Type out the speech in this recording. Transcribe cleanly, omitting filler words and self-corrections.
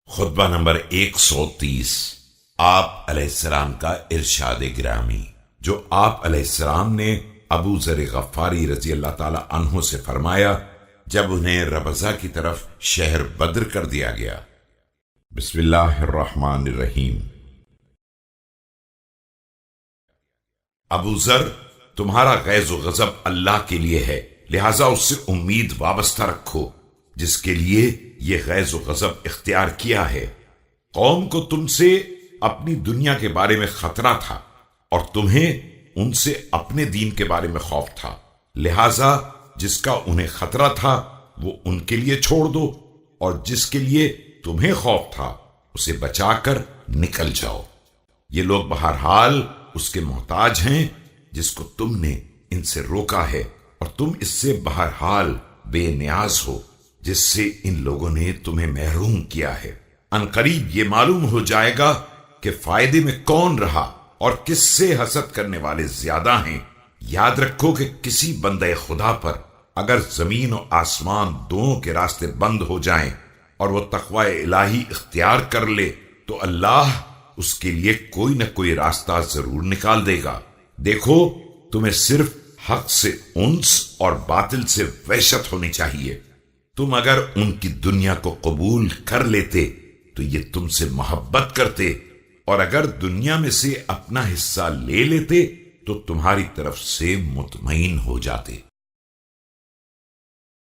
خطبہ نمبر 130 آپ علیہ السلام کا ارشاد گرامی، جو آپ علیہ السلام نے ابو ذر غفاری رضی اللہ تعالی عنہ سے فرمایا جب انہیں ربضہ کی طرف شہر بدر کر دیا گیا۔ بسم اللہ الرحمن الرحیم۔ ابو ذر، تمہارا غیظ و غضب اللہ کے لیے ہے، لہذا اس سے امید وابستہ رکھو جس کے لیے یہ غیظ و غضب اختیار کیا ہے۔ قوم کو تم سے اپنی دنیا کے بارے میں خطرہ تھا اور تمہیں ان سے اپنے دین کے بارے میں خوف تھا، لہذا جس کا انہیں خطرہ تھا وہ ان کے لیے چھوڑ دو، اور جس کے لیے تمہیں خوف تھا اسے بچا کر نکل جاؤ۔ یہ لوگ بہرحال اس کے محتاج ہیں جس کو تم نے ان سے روکا ہے، اور تم اس سے بہرحال بے نیاز ہو جس سے ان لوگوں نے تمہیں محروم کیا ہے۔ عنقریب یہ معلوم ہو جائے گا کہ فائدے میں کون رہا اور کس سے حسد کرنے والے زیادہ ہیں۔ یاد رکھو کہ کسی بندے خدا پر اگر زمین و آسمان دونوں کے راستے بند ہو جائیں اور وہ تقوی الہی اختیار کر لے تو اللہ اس کے لیے کوئی نہ کوئی راستہ ضرور نکال دے گا۔ دیکھو، تمہیں صرف حق سے انس اور باطل سے وحشت ہونی چاہیے۔ تم اگر ان کی دنیا کو قبول کر لیتے تو یہ تم سے محبت کرتے، اور اگر دنیا میں سے اپنا حصہ لے لیتے تو تمہاری طرف سے مطمئن ہو جاتے۔